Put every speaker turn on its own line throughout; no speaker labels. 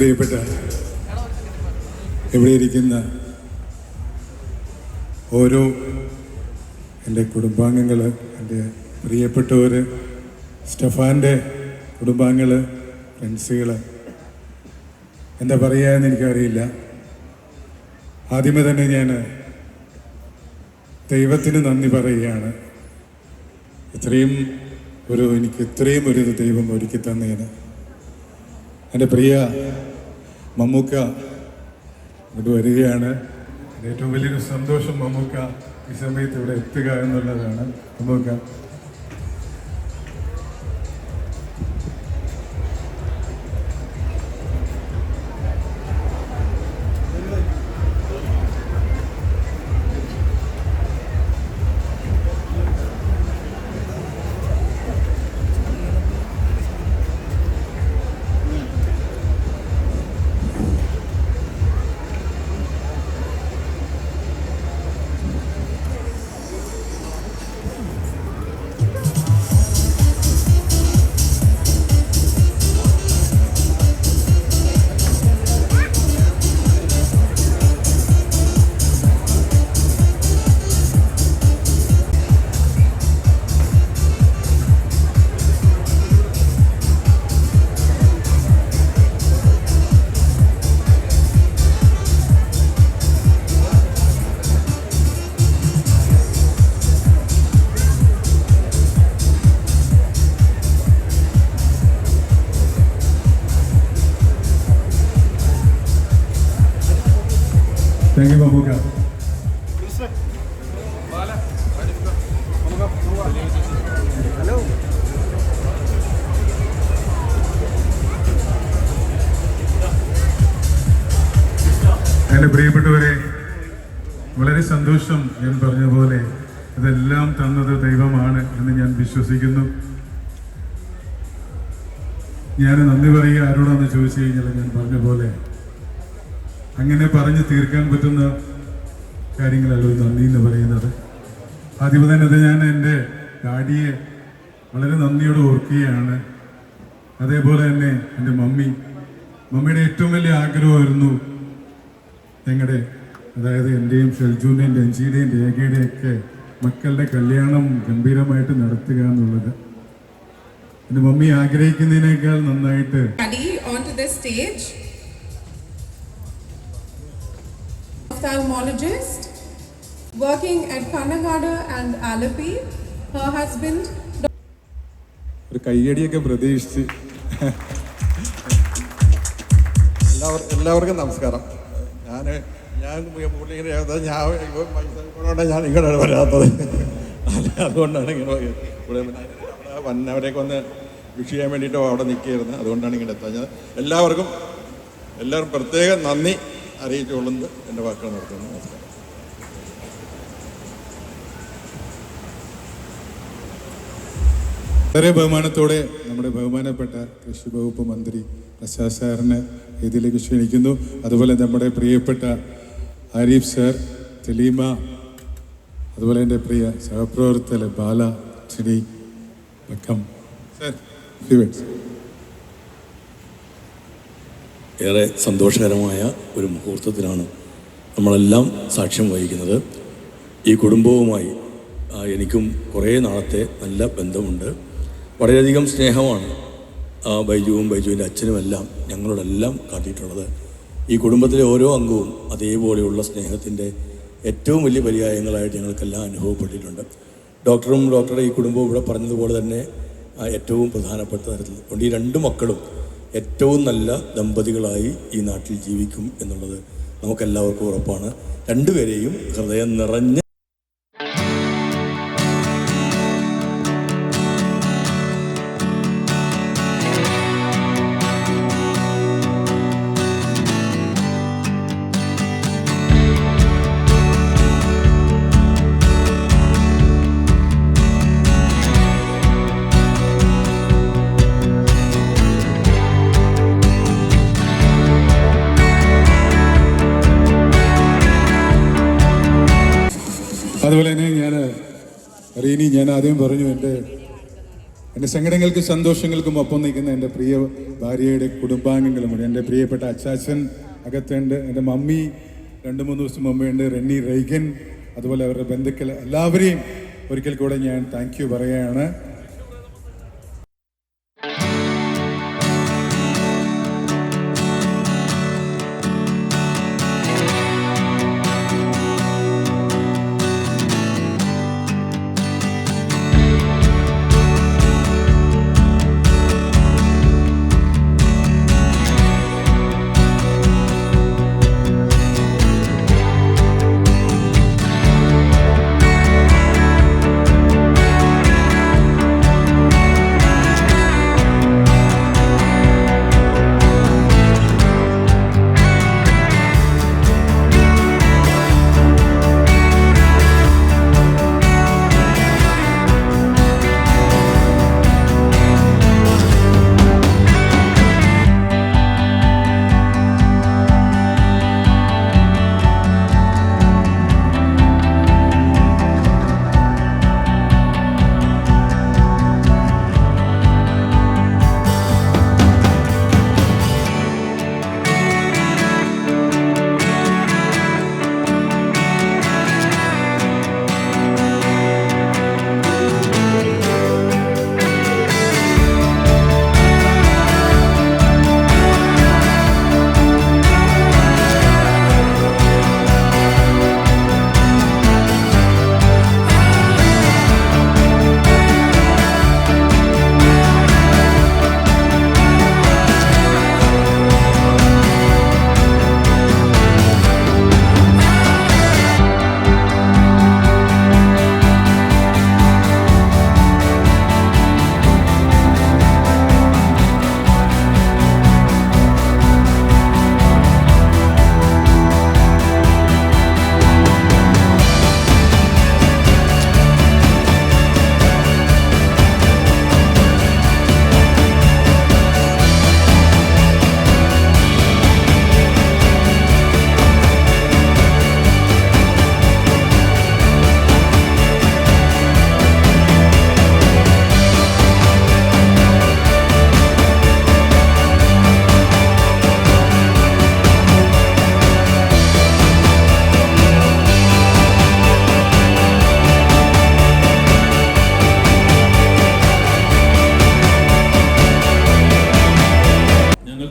പ്രിയപ്പെട്ട ഇവിടെ ഇരിക്കുന്ന ഓരോ എൻ്റെ കുടുംബാംഗങ്ങൾ, എൻ്റെ പ്രിയപ്പെട്ടവർ, സ്റ്റഫാൻ്റെ കുടുംബാംഗങ്ങൾ, ഫ്രണ്ട്സുകൾ, എന്താ പറയുകയെന്ന് എനിക്കറിയില്ല. ആദ്യമേ തന്നെ ഞാൻ ദൈവത്തിന് നന്ദി പറയുകയാണ്. എനിക്ക് ഇത്രയും ഒരു ദൈവം ഒരുക്കി തന്നതിന്. എൻ്റെ പ്രിയ മമ്മൂക്ക ഇവിടെ വരികയാണ്. ഏറ്റവും വലിയൊരു സന്തോഷം മമ്മൂക്ക ഈ സമയത്ത് ഇവിടെ എത്തുക എന്നുള്ളതാണ്. Mammookka thank you Mammookka. എൻ്റെ പ്രിയപ്പെട്ടവരെ, വളരെ സന്തോഷം. ഞാൻ പറഞ്ഞ പോലെ ഇതെല്ലാം തന്നത് ദൈവമാണ് എന്ന് ഞാൻ വിശ്വസിക്കുന്നു. ഞാൻ നന്ദി പറയുക ആരോടാന്ന് ചോദിച്ചു കഴിഞ്ഞാൽ ഞാൻ പറഞ്ഞ പോലെ അങ്ങനെ പറഞ്ഞു തീർക്കാൻ പറ്റുന്ന കാര്യങ്ങളല്ലോ നന്ദി എന്ന് പറയുന്നത്. ആദ്യം തന്നെ ഞാൻ എൻ്റെ ഡാഡിയെ വളരെ നന്ദിയോടെ ഓർക്കുകയാണ്. അതേപോലെ തന്നെ എൻ്റെ മമ്മിയുടെ ഏറ്റവും വലിയ ആഗ്രഹമായിരുന്നു അതായത് എൻ്റെയും ഷെൽജുവിൻ്റെയും രഞ്ജിയുടെയും രേഖയുടെയും ഒക്കെ മക്കളുടെ കല്യാണം ഗംഭീരമായിട്ട് നടത്തുക എന്നുള്ളത്. എൻ്റെ മമ്മി ആഗ്രഹിക്കുന്നതിനേക്കാൾ നന്നായിട്ട്
ophthalmologist working at Kannagada and Alapi. Her husband
ഒരു കയ്യടിയൊക്കെ പ്രതീക്ഷിച്ച്.
എല്ലാവർക്കും നമസ്കാരം. ഞാൻ ഇങ്ങോട്ടാണ് വരാത്തത്. അതുകൊണ്ടാണ് ഇങ്ങനെ വന്നവരെയൊക്കെ ഒന്ന് വിഷ് ചെയ്യാൻ വേണ്ടിയിട്ട് അവിടെ നിൽക്കുകയായിരുന്നു. അതുകൊണ്ടാണ് ഇങ്ങനെ എത്താഞ്ഞത്. എല്ലാവരും പ്രത്യേകം നന്ദി അറിയിച്ചുകൊള്ളുന്നത് എൻ്റെ വാക്കുകൾ നടത്തുന്നു. നമസ്കാരം.
വളരെ ബഹുമാനത്തോടെ നമ്മുടെ ബഹുമാനപ്പെട്ട കൃഷി വകുപ്പ് മന്ത്രി പ്രസാദ് സാറിനെ ഇതിലേക്ക് ക്ഷണിക്കുന്നു. അതുപോലെ നമ്മുടെ പ്രിയപ്പെട്ട ആരിഫ് സാർ, തെലീമ, അതുപോലെ എൻ്റെ പ്രിയ സഹപ്രവർത്തക ബാല, ശ്രീ ബക്കം സാർ.
ഏറെ സന്തോഷകരമായ ഒരു മുഹൂർത്തത്തിനാണ് നമ്മളെല്ലാം സാക്ഷ്യം വഹിക്കുന്നത്. ഈ കുടുംബവുമായി എനിക്കും കുറേ നാളത്തെ നല്ല ബന്ധമുണ്ട്. വളരെയധികം സ്നേഹമാണ് ബൈജുവിൻ്റെ അച്ഛനുമെല്ലാം ഞങ്ങളോടെല്ലാം കാട്ടിയിട്ടുള്ളത്. ഈ കുടുംബത്തിലെ ഓരോ അംഗവും അതേപോലെയുള്ള സ്നേഹത്തിൻ്റെ ഏറ്റവും വലിയ പര്യായങ്ങളായിട്ട് ഞങ്ങൾക്കെല്ലാം അനുഭവപ്പെട്ടിട്ടുണ്ട്. ഡോക്ടറുടെ ഈ കുടുംബവും ഇവിടെ പറഞ്ഞതുപോലെ തന്നെ ഏറ്റവും പ്രധാനപ്പെട്ട തരത്തിൽ. അതുകൊണ്ട് ഈ രണ്ട് മക്കളും ഏറ്റവും നല്ല ദമ്പതികളായി ഈ നാട്ടിൽ ജീവിക്കും എന്നുള്ളത് നമുക്കെല്ലാവർക്കും ഉറപ്പാണ്. രണ്ടുപേരെയും ഹൃദയം നിറഞ്ഞ
അതുപോലെ തന്നെ ഞാൻ ആദ്യം പറഞ്ഞു എൻ്റെ സങ്കടങ്ങൾക്കും സന്തോഷങ്ങൾക്കും ഒപ്പം നിൽക്കുന്ന എൻ്റെ പ്രിയ ഭാര്യയുടെ കുടുംബാംഗങ്ങളുമുണ്ട്. എൻ്റെ പ്രിയപ്പെട്ട അച്ചാച്ചൻ അകത്തുണ്ട്, എൻ്റെ മമ്മി 2-3 ദിവസം മുമ്പുണ്ട്, റെന്നി റൈഗൻ, അതുപോലെ അവരുടെ ബന്ധുക്കൾ എല്ലാവരെയും ഒരിക്കൽ കൂടെ ഞാൻ താങ്ക് യു പറയുകയാണ്.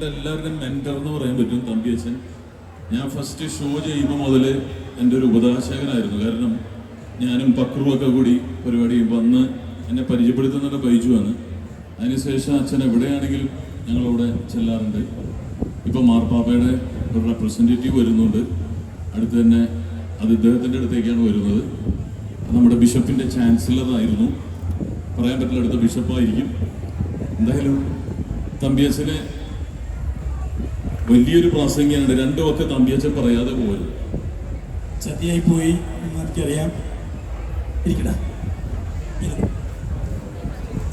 എല്ലാവരുടെയും മെന്റർ എന്ന് പറയാൻ പറ്റും തമ്പിയച്ഛൻ. ഞാൻ ഫസ്റ്റ് ഷോ ചെയ്യുമ്പോൾ മുതൽ എൻ്റെ ഒരു ഉപദേശകനായിരുന്നു. കാരണം ഞാനും പക്രുവൊക്കെ കൂടി പരിപാടി വന്ന് എന്നെ പരിചയപ്പെടുത്തുന്നത് ബൈജുവാണ്. അതിനുശേഷം അച്ഛൻ എവിടെയാണെങ്കിലും ഞങ്ങളവിടെ ചെല്ലാറുണ്ട്. ഇപ്പോൾ മാർപ്പാപ്പയുടെ ഒരു റെപ്രസെൻറ്റേറ്റീവ് വരുന്നുണ്ട്, അടുത്ത് തന്നെ അത് ഇദ്ദേഹത്തിൻ്റെ അടുത്തേക്കാണ് വരുന്നത്. നമ്മുടെ ബിഷപ്പിൻ്റെ ചാൻസലറായിരുന്നു, പറയാൻ പറ്റില്ല അടുത്ത ബിഷപ്പായിരിക്കും. എന്തായാലും തമ്പിയച്ഛന് വലിയൊരു പ്രാസംഗികനുണ്ട്. രണ്ടുമൊക്കെ തമ്പിയച്ഛൻ പറയാതെ പോയത്
ചതിയായി പോയി എന്ന് എനിക്കറിയാം. ഇരിക്കട,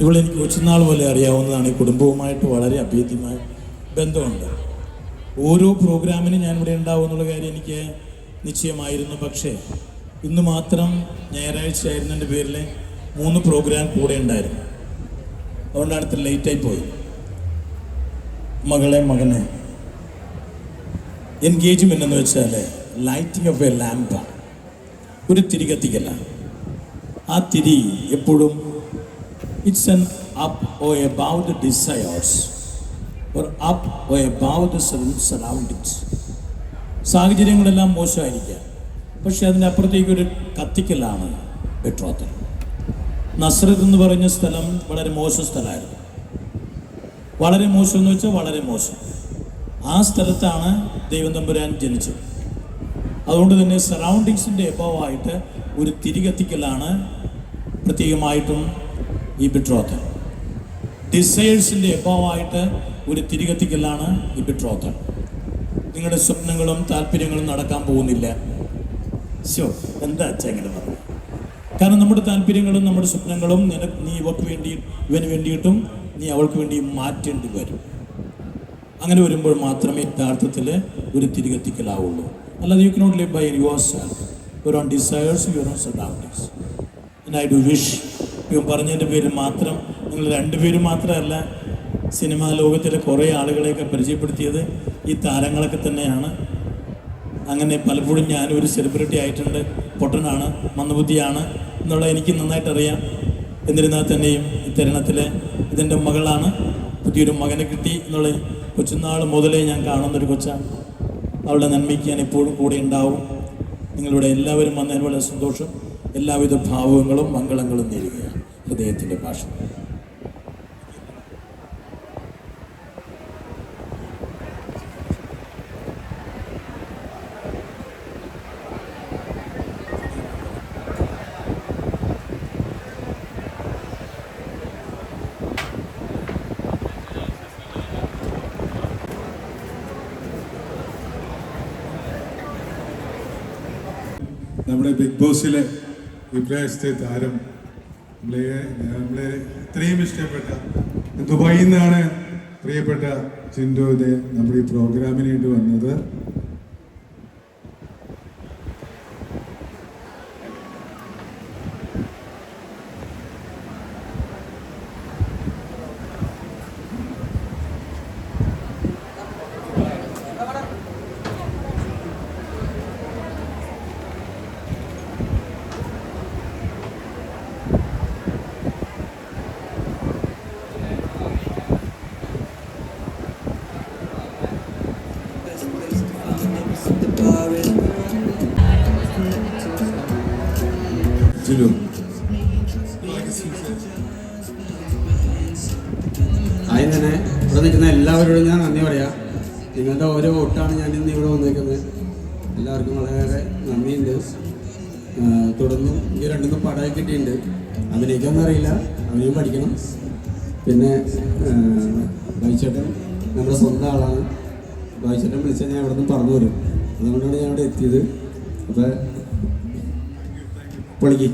ഇവളെനിക്ക് കൊച്ചുനാൾ പോലെ അറിയാവുന്നതാണ്. ഈ കുടുംബവുമായിട്ട് വളരെ അഭേദ്യമായ ബന്ധമുണ്ട്. ഓരോ പ്രോഗ്രാമിനും ഞാനിവിടെ ഉണ്ടാവും എന്നുള്ള കാര്യം എനിക്ക് നിശ്ചയമായിരുന്നു. പക്ഷേ ഇന്ന് മാത്രം ഞായറാഴ്ച ആയിരുന്നതിൻ്റെ പേരിൽ 3 പ്രോഗ്രാം കൂടെ ഉണ്ടായിരുന്നു. അതുകൊണ്ടാണ് ഇത്ര ലേറ്റായി പോയി. മകനെ എൻഗേജ്മെൻ്റ് എന്ന് വെച്ചാൽ ലൈറ്റിംഗ് ഓഫ് എ ലാമ്പാണ്, ഒരു തിരി കത്തിക്കല്ല. ആ തിരി എപ്പോഴും it's an up or above the desires or up or above the surroundings. സാഹചര്യങ്ങളെല്ലാം മോശമായിരിക്കാം, പക്ഷെ അതിൻ്റെ അപ്പുറത്തേക്കൊരു കത്തിക്കലാണ് ബെട്രോത്തൽ. നസ്രത്ത് എന്ന് പറഞ്ഞ സ്ഥലം വളരെ മോശം സ്ഥലമായിരുന്നു. വളരെ മോശം എന്ന് വെച്ചാൽ വളരെ മോശം. ആ സ്ഥലത്താണ് ദൈവം തമ്പുരാൻ ജനിച്ചത്. അതുകൊണ്ട് തന്നെ സറൗണ്ടിങ്സിൻ്റെ എബവായിട്ട് ഒരു തിരി കത്തിക്കലാണ് പ്രത്യേകമായിട്ടും ഈ ബെട്രോത്തൽ. ഡിസയേഴ്സിൻ്റെ എബവായിട്ട് ഒരു തിരി കത്തിക്കലാണ് ഈ ബെട്രോത്തൽ. നിങ്ങളുടെ സ്വപ്നങ്ങളും താല്പര്യങ്ങളും നടക്കാൻ പോകുന്നില്ല. എന്താ അച്ഛാ ഇങ്ങനെ പറഞ്ഞു? കാരണം നമ്മുടെ താല്പര്യങ്ങളും നമ്മുടെ സ്വപ്നങ്ങളും നീ ഇവന് വേണ്ടിയിട്ടും നീ അവൾക്ക് വേണ്ടി മാറ്റേണ്ടി വരും. അങ്ങനെ വരുമ്പോൾ മാത്രമേ യഥാർത്ഥത്തിൽ ഒരു തിരി കത്തിക്കലാവുള്ളൂ. അല്ലാതെ you cannot live by yourself, your own desires, your own surroundings. And I do wish ഇവൻ പറഞ്ഞതിൻ്റെ പേരിൽ മാത്രം നിങ്ങൾ രണ്ടുപേരും മാത്രമല്ല സിനിമാ ലോകത്തിലെ കുറേ ആളുകളെയൊക്കെ പരിചയപ്പെടുത്തിയത് ഈ താരങ്ങളൊക്കെ തന്നെയാണ്. അങ്ങനെ പലപ്പോഴും ഞാനൊരു സെലിബ്രിറ്റി ആയിട്ടുണ്ട്, പൊട്ടനാണ്, മന്ദബുദ്ധിയാണ് എന്നുള്ളത് എനിക്ക് നന്നായിട്ടറിയാം. എന്നിരുന്നാൽ തന്നെയും ഈ തരുണത്തിൽ ഇതെൻ്റെ മകളാണ്, പുതിയൊരു മകനെ കിട്ടി എന്നുള്ള കൊച്ചുനാൾ മുതലേ ഞാൻ കാണുന്നൊരു കൊച്ചാണ്. അവളുടെ നന്മയ്ക്ക് ഞാൻ എപ്പോഴും കൂടെ ഉണ്ടാവും. നിങ്ങളുടെ എല്ലാവരും വന്നതിന് വളരെ സന്തോഷം. എല്ലാവിധ ഭാവങ്ങളും മംഗളങ്ങളും നേരുകയാണ് ഹൃദയത്തിൻ്റെ ഭാഷ.
നമ്മുടെ ബിഗ് ബോസിലെ ഇപ്രാവശ്യത്തെ താരം നമ്മളെ ഇത്രയും ഇഷ്ടപ്പെട്ട ദുബായിൽ നിന്നാണ് പ്രിയപ്പെട്ട ചിൻഡു ഇത് നമ്മുടെ ഈ പ്രോഗ്രാമിനായിട്ട് വന്നത്. ചിലു
ആദ്യം തന്നെ ഇവിടെ നിൽക്കുന്ന എല്ലാവരോടും ഞാൻ നന്ദി പറയാം. നിങ്ങളുടെ ഓരോ വോട്ടാണ് ഞാൻ ഇന്ന് ഇവിടെ വന്നിരിക്കുന്നത്. എല്ലാവർക്കും വളരെ നന്ദിയുണ്ട്. തുടർന്നും എനിക്ക് രണ്ടും പടം കിട്ടിയിട്ടുണ്ട്. അഭിനയിക്കാമെന്ന് അറിയില്ല, അഭിനയം പഠിക്കണം. പിന്നെ ബായിച്ചേട്ടൻ നമ്മുടെ സ്വന്തം ആളാണ്. ബായിച്ചേട്ടൻ വിളിച്ചാൽ ഞാൻ ഇവിടെ നിന്ന് പറഞ്ഞു വരും. അതുകൊണ്ടാണ് ഞാൻ ഇവിടെ എത്തിയത്. അപ്പോൾ പൊളിക്ക്.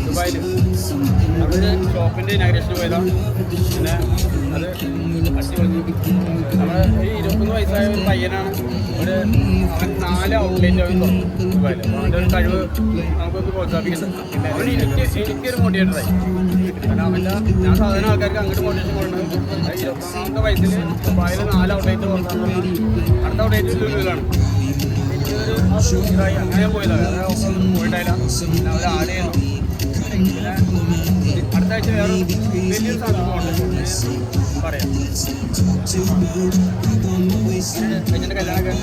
ദുബായിൽ അവിടെ ഷോപ്പിൻ്റെ ഇനാഗ്രേഷന് പോയതാണ്. പിന്നെ അത് നമ്മൾ ഈ 21 വയസ്സായ ഒരു പയ്യനാണ്. അവൻ 4 ഔട്ട്ലെറ്റ് അവൻ തുറന്നു ദുബായിൽ. അവൻ്റെ ഒരു കഴിവ് നമുക്കൊന്ന് പ്രോത്സാഹിപ്പിക്കുന്നത്. അവൻ എനിക്കൊരു മോട്ടിവേറ്ററായി. കാരണം ഞാൻ സാധാരണ ആൾക്കാർക്ക് അങ്ങോട്ട് മോട്ടിവേഷൻ കൊടുക്കുന്നത് 21 വയസ്സിൽ ദുബായിൽ 4 ഔട്ട്ലെറ്റ് തുറന്നു. അടുത്ത ഔട്ട്ലെറ്റ് ലുലുവിലാണ്. എനിക്കൊരു ഇതായി അങ്ങനെ പോയതാണ്. വേറെ ഒന്നും പോയിട്ടായില്ല. പിന്നെ അവർ ആഡ് ചെയ്യണം. പിന്നെ അടുത്ത ആഴ്ച വേറെ വലിയൊരു സംഭവമുണ്ട് പറയാം. എൻ്റെ കല്യാണമൊക്കെ